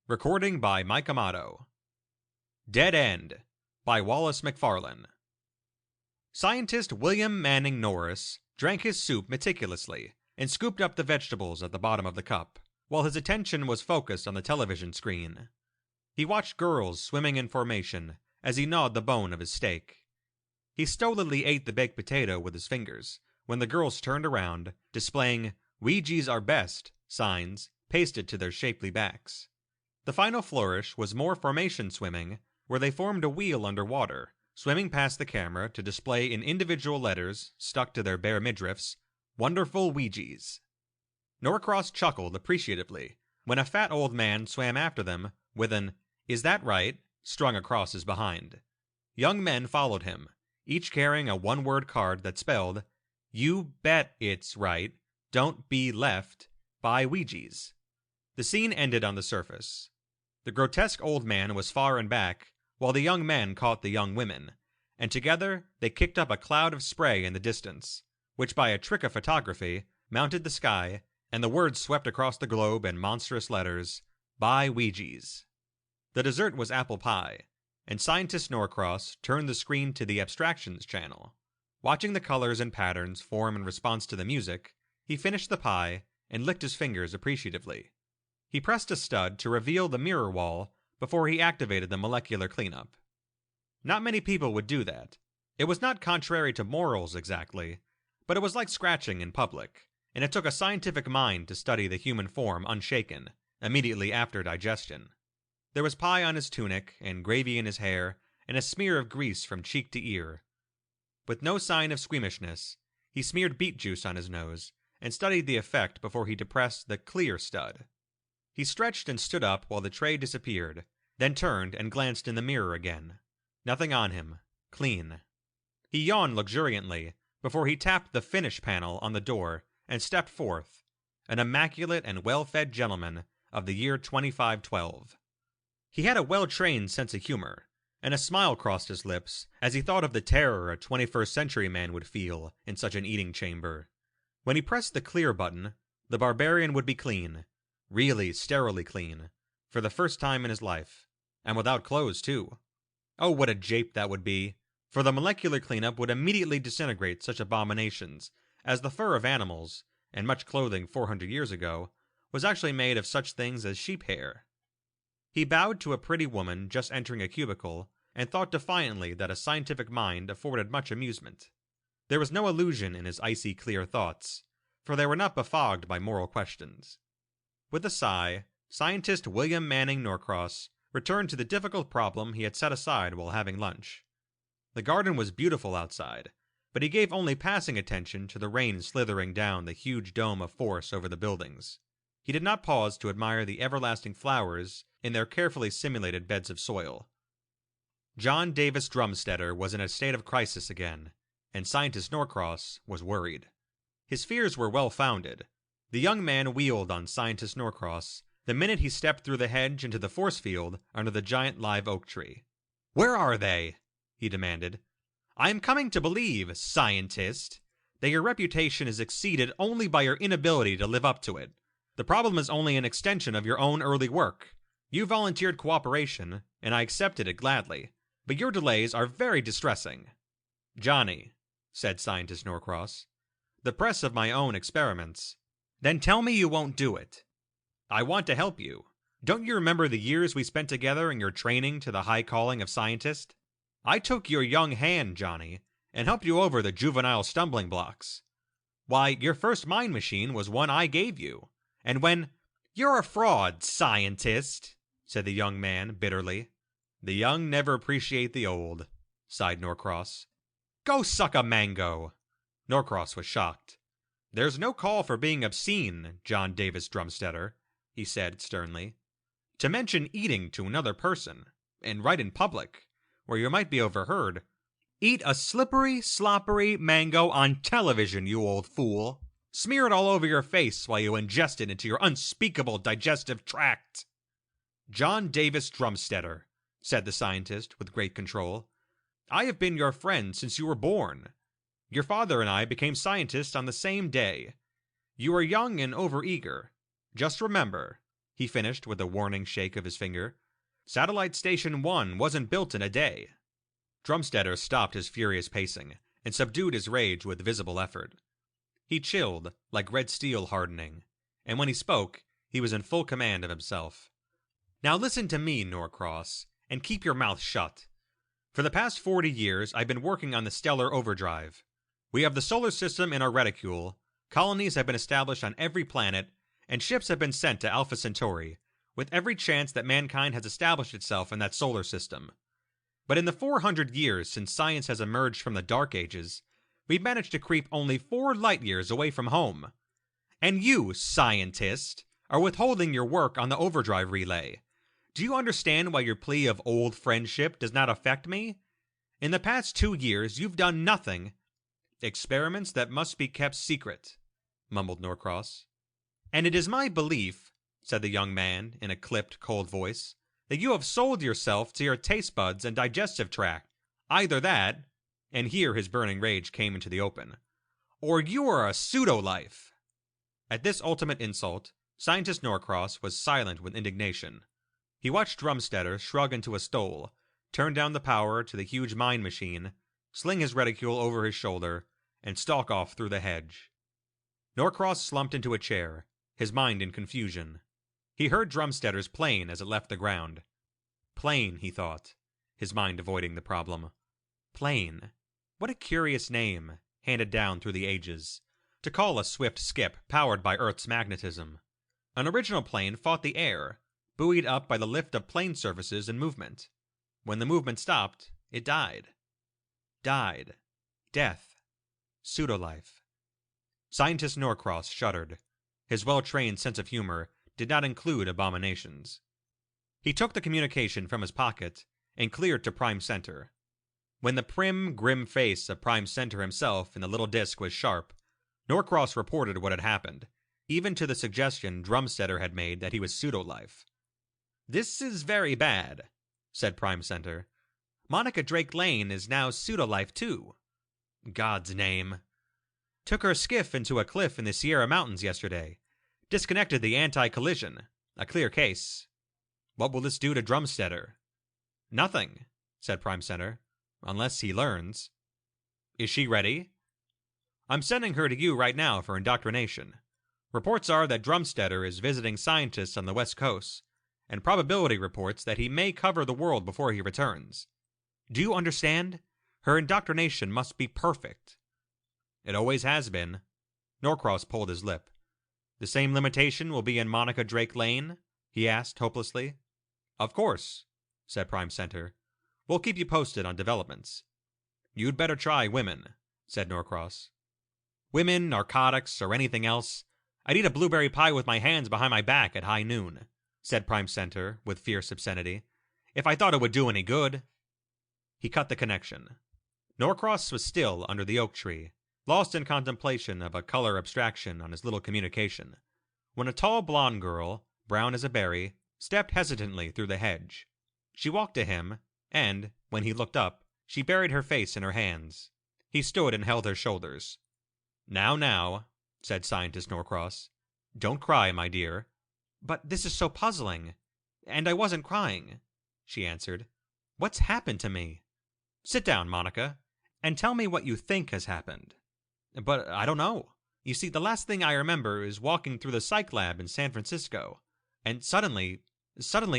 Recording by Mike Amato. Dead End by Wallace Macfarlane. Scientist William Manning Norris drank his soup meticulously and scooped up the vegetables at the bottom of the cup, while his attention was focused on the television screen. He watched girls swimming in formation as he gnawed the bone of his steak. He stolidly ate the baked potato with his fingers when the girls turned around, displaying "Ouija's are best" signs pasted to their shapely backs. The final flourish was more formation swimming, where they formed a wheel underwater, swimming past the camera to display in individual letters stuck to their bare midriffs, "Wonderful Ouija's." Norcross chuckled appreciatively when a fat old man swam after them with an "Is that right?" strung across his behind. Young men followed him, each carrying a one-word card that spelled, "You bet it's right, don't be left, by Ouija's." The scene ended on the surface. The grotesque old man was far in back, while the young men caught the young women, and together they kicked up a cloud of spray in the distance, which by a trick of photography mounted the sky, and the words swept across the globe in monstrous letters, "By Ouija's." The dessert was apple pie, and Scientist Norcross turned the screen to the abstractions channel. Watching the colors and patterns form in response to the music, he finished the pie and licked his fingers appreciatively. He pressed a stud to reveal the mirror wall before he activated the molecular cleanup. Not many people would do that. It was not contrary to morals exactly, but it was like scratching in public, and it took a scientific mind to study the human form unshaken, immediately after digestion. There was pie on his tunic, and gravy in his hair, and a smear of grease from cheek to ear. With no sign of squeamishness, he smeared beet juice on his nose, and studied the effect before he depressed the clear stud. He stretched and stood up while the tray disappeared, then turned and glanced in the mirror again. Nothing on him. Clean. He yawned luxuriantly before he tapped the finish panel on the door and stepped forth, an immaculate and well-fed gentleman of the year 2512. He had a well-trained sense of humor, and a smile crossed his lips as he thought of the terror a 21st century man would feel in such an eating chamber. When he pressed the clear button, the barbarian would be clean, really sterilely clean, for the first time in his life, and without clothes too. Oh, what a jape that would be, for the molecular cleanup would immediately disintegrate such abominations, as the fur of animals, and much clothing 400 years ago, was actually made of such things as sheep hair. He bowed to a pretty woman just entering a cubicle, and thought defiantly that a scientific mind afforded much amusement. There was no illusion in his icy clear thoughts, for they were not befogged by moral questions. With a sigh, Scientist William Manning Norcross returned to the difficult problem he had set aside while having lunch. The garden was beautiful outside, but he gave only passing attention to the rain slithering down the huge dome of force over the buildings. He did not pause to admire the everlasting flowers in their carefully simulated beds of soil. John Davis Drumstetter was in a state of crisis again, and Scientist Norcross was worried. His fears were well-founded. The young man wheeled on Scientist Norcross the minute he stepped through the hedge into the force field under the giant live oak tree. "Where are they?" he demanded. "I am coming to believe, scientist, that your reputation is exceeded only by your inability to live up to it. The problem is only an extension of your own early work. You volunteered cooperation, and I accepted it gladly, but your delays are very distressing." "Johnny," said Scientist Norcross, "the press of my own experiments." "Then tell me you won't do it." "I want to help you. Don't you remember the years we spent together in your training to the high calling of scientist? I took your young hand, Johnny, and helped you over the juvenile stumbling blocks. Why, your first mind machine was one I gave you, and when—" "You're a fraud, scientist," said the young man bitterly. "The young never appreciate the old," sighed Norcross. "Go suck a mango." Norcross was shocked. "There's no call for being obscene, John Davis Drumstetter," he said sternly. "To mention eating to another person, and right in public, where you might be overheard—" "Eat a slippery, sloppery mango on television, you old fool. Smear it all over your face while you ingest it into your unspeakable digestive tract." "John Davis Drumstetter," said the scientist with great control, "I have been your friend since you were born. Your father and I became scientists on the same day. You are young and overeager. Just remember, he finished with a warning shake of his finger. Satellite Station 1 wasn't built in a day. Drumstetter stopped his furious pacing and subdued his rage with visible effort. He chilled, like red steel hardening, and when he spoke, he was in full command of himself. Now listen to me, Norcross, and keep your mouth shut. For the past 40 years, I've been working on the stellar overdrive. We have the solar system in our reticule, colonies have been established on every planet, and ships have been sent to Alpha Centauri, with every chance that mankind has established itself in that solar system. But in the 400 years since science has emerged from the Dark Ages, we've managed to creep only 4 light years away from home. And you, scientist, are withholding your work on the overdrive relay. Do you understand why your plea of old friendship does not affect me? In the past 2 years, you've done nothing. Experiments that must be kept secret, mumbled Norcross. And it is my belief, said the young man in a clipped, cold voice, that you have sold yourself to your taste buds and digestive tract. Either that, and here his burning rage came into the open, or you are a pseudo-life. At this ultimate insult, Scientist Norcross was silent with indignation. He watched Drumstetter shrug into a stole, turn down the power to the huge mind machine, sling his reticule over his shoulder, and stalk off through the hedge. Norcross slumped into a chair, his mind in confusion. He heard Drumstetter's plane as it left the ground. Plane, he thought, his mind avoiding the problem. Plane. What a curious name, handed down through the ages, to call a swift skip powered by Earth's magnetism. An original plane fought the air, buoyed up by the lift of plane surfaces and movement. When the movement stopped, it died. Died. Death. Pseudolife. Scientist Norcross shuddered. His well-trained sense of humor did not include abominations. He took the communication from his pocket and cleared to Prime Center. When the prim, grim face of Prime Center himself in the little disc was sharp, Norcross reported what had happened, even to the suggestion Drumstetter had made that he was pseudolife. "This is very bad," said Prime Center. "Monica Drake Lane is now pseudolife too. God's name. Took her skiff into a cliff in the Sierra Mountains yesterday. Disconnected the anti-collision. A clear case. What will this do to Drumstetter?" "Nothing," said Prime Center. "Unless he learns." "Is she ready?" "I'm sending her to you right now for indoctrination. Reports are that Drumstetter is visiting scientists on the West Coast, and probability reports that he may cover the world before he returns. Do you understand? Her indoctrination must be perfect." "It always has been." Norcross pulled his lip. "The same limitation will be in Monica Drake Lane?" he asked hopelessly. "Of course," said Prime Center. "We'll keep you posted on developments." "You'd better try women," said Norcross. "Women, narcotics, or anything else. I'd eat a blueberry pie with my hands behind my back at high noon," said Prime Center with fierce obscenity, "if I thought it would do any good." He cut the connection. Norcross was still under the oak tree, lost in contemplation of a color abstraction on his little communication, when a tall blonde girl, brown as a berry, stepped hesitantly through the hedge. She walked to him, and, when he looked up, she buried her face in her hands. He stood and held her shoulders. Now, said Scientist Norcross. "Don't cry, my dear." "But this is so puzzling. And I wasn't crying," she answered. "What's happened to me?" "Sit down, Monica, and tell me what you think has happened." "But I don't know. You see, the last thing I remember is walking through the psych lab in San Francisco, and suddenly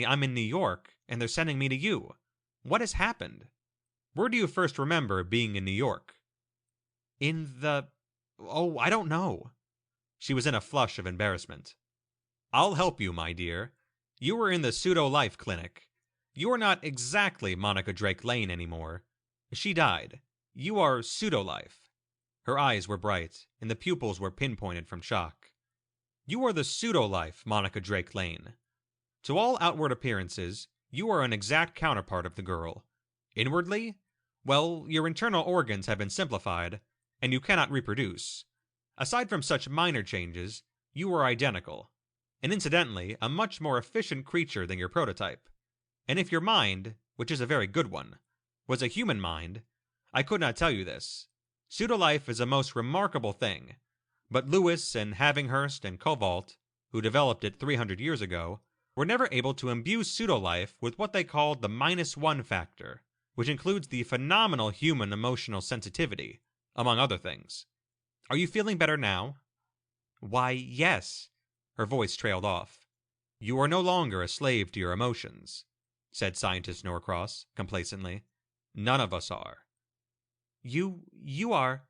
I'm in New York, and they're sending me to you. What has happened? Where do you first remember being in New York?" Oh, I don't know." She was in a flush of embarrassment. "I'll help you, my dear. You were in the pseudo-life clinic. You are not exactly Monica Drake Lane anymore. She died. You are pseudo-life." Her eyes were bright, and the pupils were pinpointed from shock. "You are the pseudo-life, Monica Drake Lane. To all outward appearances, you are an exact counterpart of the girl. Inwardly, well, your internal organs have been simplified, and you cannot reproduce. Aside from such minor changes, you are identical, and incidentally, a much more efficient creature than your prototype. And if your mind, which is a very good one, was a human mind, I could not tell you this. Pseudolife is a most remarkable thing, but Lewis and Havinghurst and Covalt, who developed it 300 years ago, were never able to imbue pseudolife with what they called the -1 factor, which includes the phenomenal human emotional sensitivity, among other things. Are you feeling better now? Why, yes. Her voice trailed off. You are no longer a slave to your emotions, said Scientist Norcross complacently. None of us are. You are.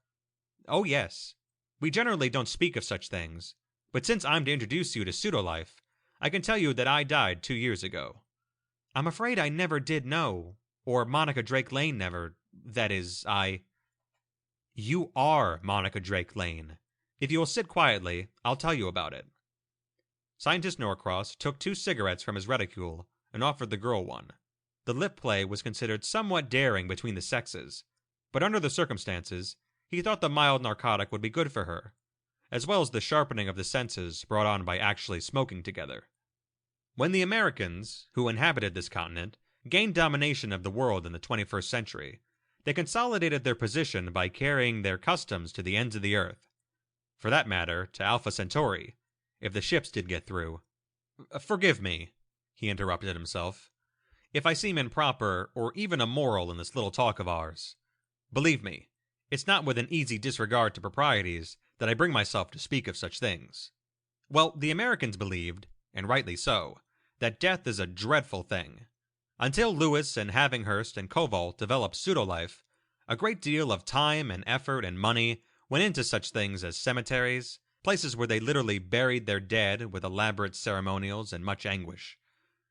Oh, yes. We generally don't speak of such things, but since I'm to introduce you to pseudolife, I can tell you that I died 2 years ago. I'm afraid I never did know, or Monica Drake Lane never. That is, You are Monica Drake Lane. If you will sit quietly, I'll tell you about it. Scientist Norcross took 2 cigarettes from his reticule and offered the girl one. The lip play was considered somewhat daring between the sexes, but under the circumstances, he thought the mild narcotic would be good for her, as well as the sharpening of the senses brought on by actually smoking together. When the Americans, who inhabited this continent, gained domination of the world in the 21st century, they consolidated their position by carrying their customs to the ends of the earth. For that matter, to Alpha Centauri, if the ships did get through. Forgive me, he interrupted himself, if I seem improper or even immoral in this little talk of ours. Believe me, it's not with an easy disregard to proprieties that I bring myself to speak of such things. Well, the Americans believed, and rightly so, that death is a dreadful thing. Until Lewis and Havinghurst and Koval developed pseudolife, a great deal of time and effort and money went into such things as cemeteries, places where they literally buried their dead with elaborate ceremonials and much anguish.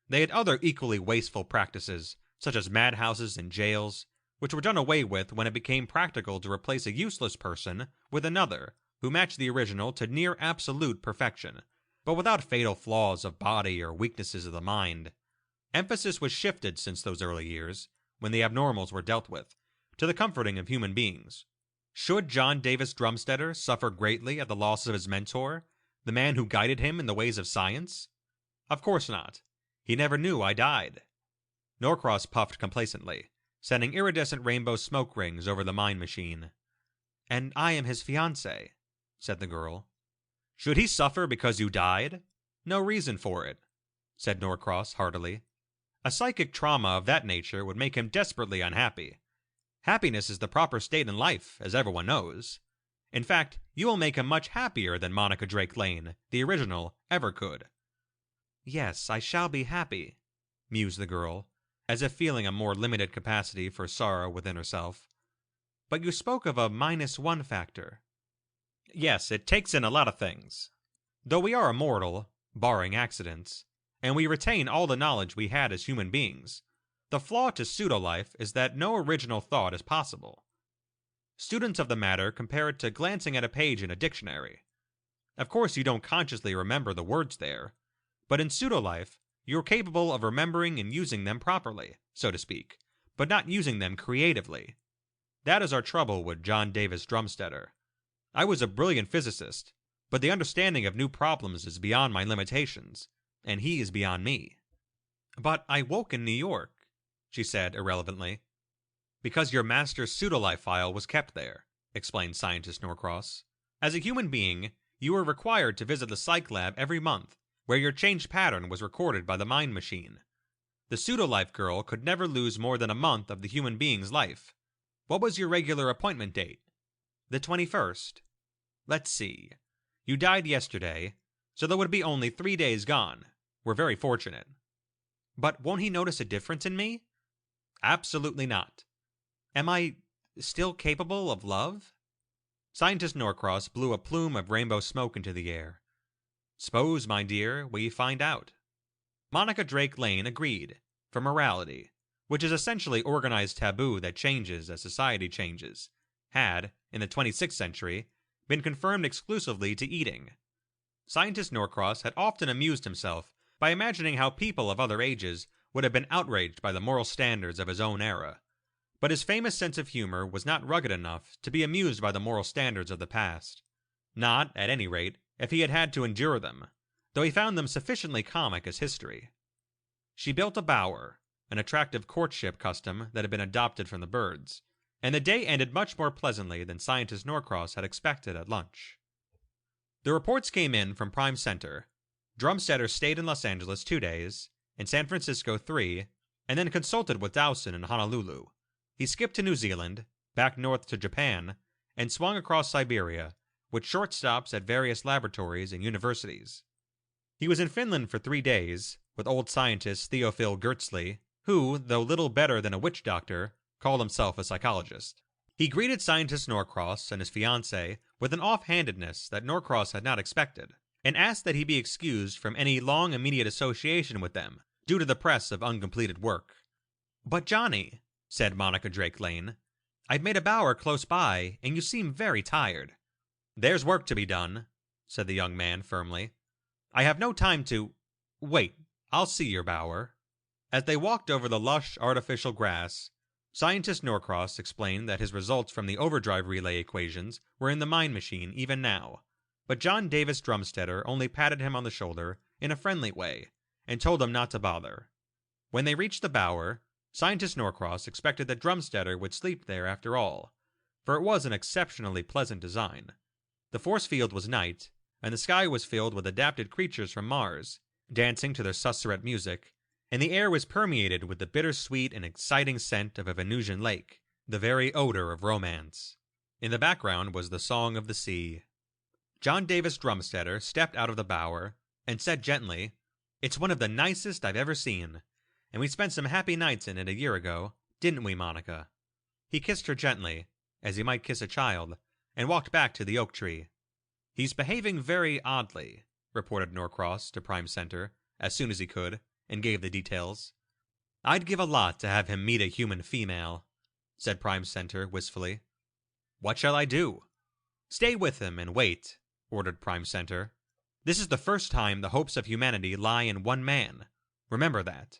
They had other equally wasteful practices, such as madhouses and jails, which were done away with when it became practical to replace a useless person with another who matched the original to near absolute perfection, but without fatal flaws of body or weaknesses of the mind. Emphasis was shifted since those early years, when the abnormals were dealt with, to the comforting of human beings. Should John Davis Drumstetter suffer greatly at the loss of his mentor, the man who guided him in the ways of science? Of course not. He never knew I died. Norcross puffed complacently, sending iridescent rainbow smoke rings over the mind machine. And I am his fiancée, said the girl. Should he suffer because you died? No reason for it, said Norcross heartily. A psychic trauma of that nature would make him desperately unhappy. Happiness is the proper state in life, as everyone knows. In fact, you will make him much happier than Monica Drake Lane, the original, ever could. Yes, I shall be happy, mused the girl, as if feeling a more limited capacity for sorrow within herself. But you spoke of a -1 factor. Yes, it takes in a lot of things. Though we are immortal, barring accidents, and we retain all the knowledge we had as human beings, the flaw to pseudolife is that no original thought is possible. Students of the matter compare it to glancing at a page in a dictionary. Of course, you don't consciously remember the words there, but in pseudolife, you're capable of remembering and using them properly, so to speak, but not using them creatively. That is our trouble with John Davis Drumstetter. I was a brilliant physicist, but the understanding of new problems is beyond my limitations, and he is beyond me. But I woke in New York, she said irrelevantly. Because your master's pseudolife file was kept there, explained Scientist Norcross. As a human being, you were required to visit the psych lab every month, where your changed pattern was recorded by the mind machine. The pseudolife girl could never lose more than a month of the human being's life. What was your regular appointment date? The 21st. Let's see. You died yesterday, so there would be only 3 days gone. We're very fortunate. But won't he notice a difference in me? Absolutely not. Am I still capable of love? Scientist Norcross blew a plume of rainbow smoke into the air. Suppose, my dear, we find out. Monica Drake Lane agreed, for morality, which is essentially organized taboo that changes as society changes, had, in the 26th century, been confirmed exclusively to eating. Scientist Norcross had often amused himself by imagining how people of other ages would have been outraged by the moral standards of his own era. But his famous sense of humor was not rugged enough to be amused by the moral standards of the past. Not, at any rate, if he had had to endure them, though he found them sufficiently comic as history. She built a bower, an attractive courtship custom that had been adopted from the birds, and the day ended much more pleasantly than Scientist Norcross had expected at lunch. The reports came in from Prime Center. Drumstetter stayed in Los Angeles 2 days, in San Francisco 3, and then consulted with Dowson in Honolulu. He skipped to New Zealand, back north to Japan, and swung across Siberia, with short stops at various laboratories and universities. He was in Finland for 3 days, with old scientist Theophil Gertzli, who, though little better than a witch doctor, called himself a psychologist. He greeted scientist Norcross and his fiancée with an offhandedness that Norcross had not expected, and asked that he be excused from any long immediate association with them, due to the press of uncompleted work. "But Johnny," said Monica Drake Lane, "I've made a bower close by, and you seem very tired." "There's work to be done," said the young man firmly. "I have no time to... Wait, I'll see your bower." As they walked over the lush, artificial grass, scientist Norcross explained that his results from the overdrive relay equations were in the mind machine even now, but John Davis Drumstetter only patted him on the shoulder in a friendly way and told him not to bother. When they reached the bower, scientist Norcross expected that Drumstetter would sleep there after all, for it was an exceptionally pleasant design. The force field was night, and the sky was filled with adapted creatures from Mars, dancing to their susurrate music, and the air was permeated with the bittersweet and exciting scent of a Venusian lake, the very odor of romance. In the background was the song of the sea. John Davis Drumstetter stepped out of the bower and said gently, "It's one of the nicest I've ever seen, and we spent some happy nights in it a year ago, didn't we, Monica?" He kissed her gently, as he might kiss a child, and walked back to the oak tree. "He's behaving very oddly," reported Norcross to Prime Center, as soon as he could, and gave the details. "I'd give a lot to have him meet a human female," said Prime Center wistfully. "What shall I do?" "Stay with him and wait," ordered Prime Center. "This is the first time the hopes of humanity lie in one man. Remember that.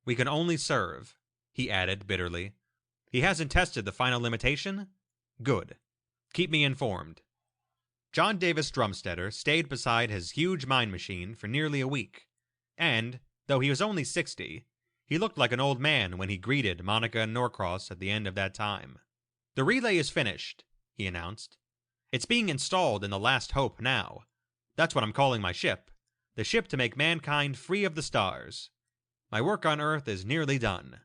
We can only serve," he added bitterly. "He hasn't tested the final limitation? Good. Keep me informed." John Davis Drumstetter stayed beside his huge mind machine for nearly a week, and, though he was only 60, he looked like an old man when he greeted Monica and Norcross at the end of that time. "The relay is finished," he announced. "It's being installed in the Last Hope now. That's what I'm calling my ship. The ship to make mankind free of the stars. My work on Earth is nearly done."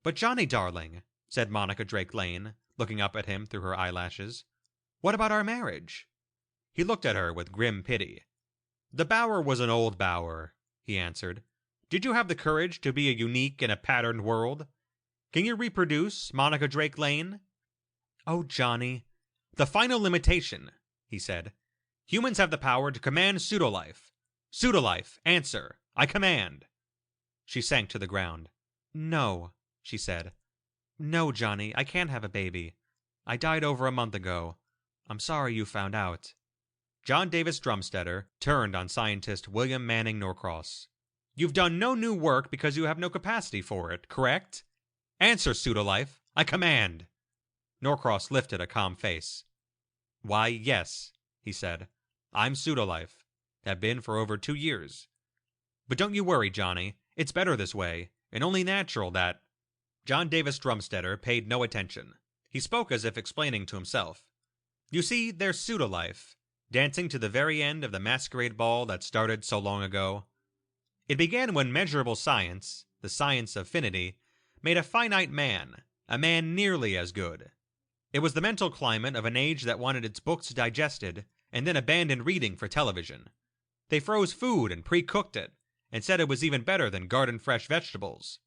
"But Johnny, darling," said Monica Drake Lane, looking up at him through her eyelashes, "what about our marriage?" He looked at her with grim pity. "The bower was an old bower," he answered. "Did you have the courage to be a unique in a patterned world? Can you reproduce, Monica Drake Lane?" "Oh, Johnny." "The final limitation," he said. "Humans have the power to command pseudolife. Pseudolife, answer. I command." She sank to the ground. "No," she said. "No, Johnny, I can't have a baby. I died over a month ago. I'm sorry you found out." John Davis Drumstetter turned on scientist William Manning Norcross. "You've done no new work because you have no capacity for it, correct? Answer, pseudolife. I command." Norcross lifted a calm face. "Why, yes," he said. "I'm pseudolife. Have been for over 2 years. But don't you worry, Johnny. It's better this way, and only natural that..." John Davis Drumstetter paid no attention. He spoke as if explaining to himself. "You see, there's pseudolife, dancing to the very end of the masquerade ball that started so long ago. It began when measurable science, the science of finity, made a finite man, a man nearly as good. It was the mental climate of an age that wanted its books digested and then abandoned reading for television. They froze food and pre-cooked it, and said it was even better than garden-fresh vegetables.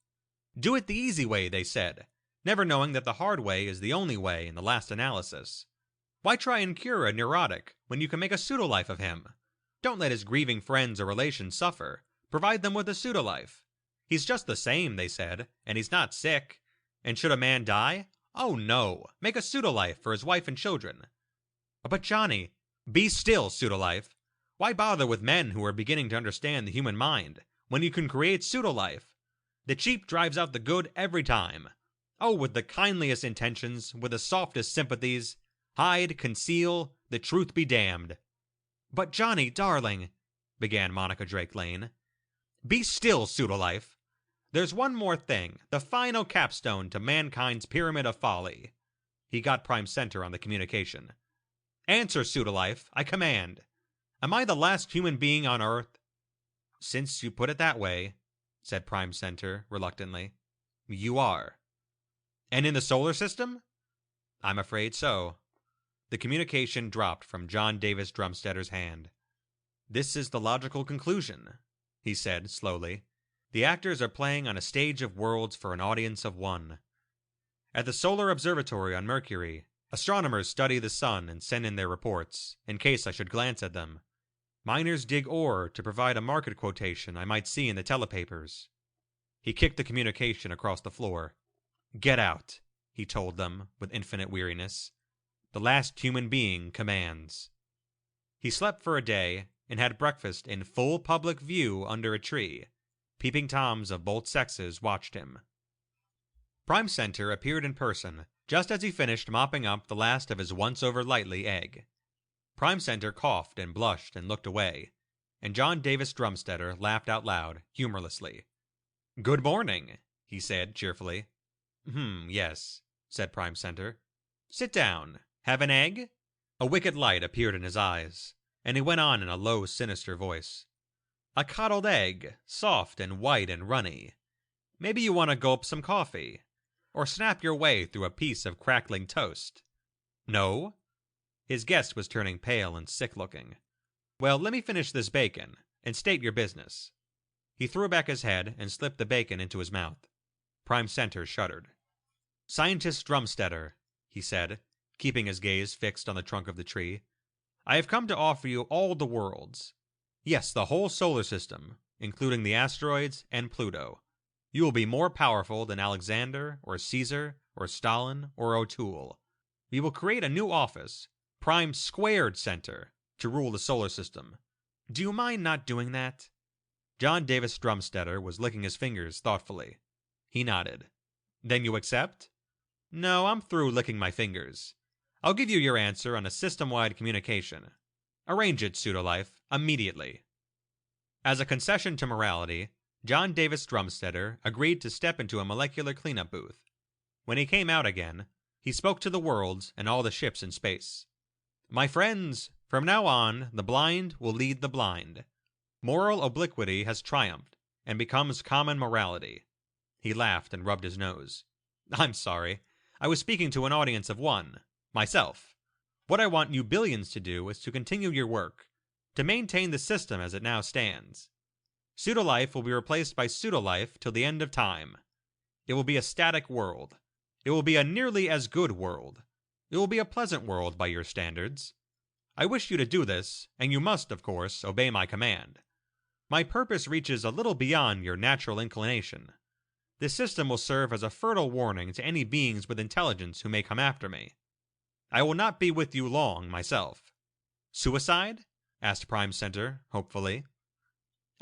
Do it the easy way, they said, never knowing that the hard way is the only way in the last analysis. Why try and cure a neurotic when you can make a pseudolife of him? Don't let his grieving friends or relations suffer. Provide them with a pseudolife. He's just the same, they said, and he's not sick. And should a man die? Oh no, make a pseudolife for his wife and children." "But Johnny..." "Be still, pseudolife. Why bother with men who are beginning to understand the human mind, when you can create pseudolife? The cheap drives out the good every time. Oh, with the kindliest intentions, with the softest sympathies. Hide, conceal, the truth be damned." "But Johnny, darling..." began Monica Drake Lane. "Be still, pseudolife. There's one more thing, the final capstone to mankind's pyramid of folly." He got Prime Center on the communication. "Answer, pseudolife. I command. Am I the last human being on Earth?" Since you put it that way, said Prime Center reluctantly, you are. And in the solar system? I'm afraid so. The communication dropped from John Davis Drumstetter's hand. This is the logical conclusion, he said slowly. The actors are playing on a stage of worlds for an audience of one. At the Solar Observatory on Mercury, astronomers study the sun and send in their reports, in case I should glance at them. Miners dig ore to provide a market quotation I might see in the telepapers. He kicked the communication across the floor. Get out, he told them with infinite weariness. The last human being commands. He slept for a day and had breakfast in full public view under a tree. Peeping Toms of both sexes watched him. Prime Center appeared in person just as he finished mopping up the last of his once-over-lightly egg. Prime Center coughed and blushed and looked away, and John Davis Drumstetter laughed out loud, humorlessly. Good morning, he said cheerfully. Yes, said Prime Center. Sit down. Have an egg? A wicked light appeared in his eyes, and he went on in a low, sinister voice. A coddled egg, soft and white and runny. Maybe you want to gulp some coffee, or snap your way through a piece of crackling toast. No? His guest was turning pale and sick-looking. Well, let me finish this bacon, and state your business. He threw back his head and slipped the bacon into his mouth. Prime Center shuddered. Scientist Drumstetter, he said, keeping his gaze fixed on the trunk of the tree, I have come to offer you all the worlds. Yes, the whole solar system, including the asteroids and Pluto. You will be more powerful than Alexander, or Caesar, or Stalin, or O'Toole. We will create a new office, Prime Squared Center, to rule the solar system. Do you mind not doing that? John Davis Drumstetter was licking his fingers thoughtfully. He nodded. Then you accept? No, I'm through licking my fingers. I'll give you your answer on a system-wide communication. Arrange it, Pseudolife, immediately. As a concession to morality, John Davis Drumstetter agreed to step into a molecular cleanup booth. When he came out again, he spoke to the worlds and all the ships in space. My friends, from now on, the blind will lead the blind. Moral obliquity has triumphed and becomes common morality. He laughed and rubbed his nose. I'm sorry. I was speaking to an audience of one. Myself. What I want you billions to do is to continue your work, to maintain the system as it now stands. Pseudolife will be replaced by Pseudolife till the end of time. It will be a static world. It will be a nearly as good world. It will be a pleasant world by your standards. I wish you to do this, and you must, of course, obey my command. My purpose reaches a little beyond your natural inclination. This system will serve as a fertile warning to any beings with intelligence who may come after me. I will not be with you long, myself. Suicide? Asked Prime Center, hopefully.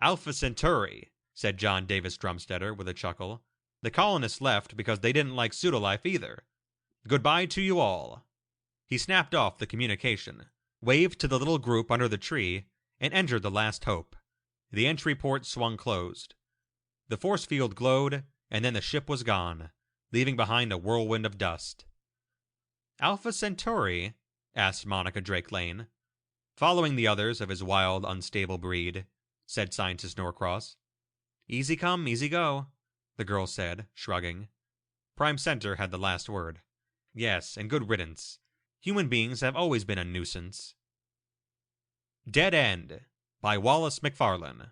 Alpha Centauri, said John Davis Drumstetter with a chuckle. The colonists left because they didn't like Pseudolife either. Goodbye to you all. He snapped off the communication, waved to the little group under the tree, and entered the last hope. The entry port swung closed. The force field glowed, and then the ship was gone, leaving behind a whirlwind of dust. Alpha Centauri? Asked Monica Drake Lane. Following the others of his wild, unstable breed, said Scientist Norcross. Easy come, easy go, the girl said, shrugging. Prime Center had the last word. Yes, and good riddance. Human beings have always been a nuisance. Dead End by Wallace Macfarlane.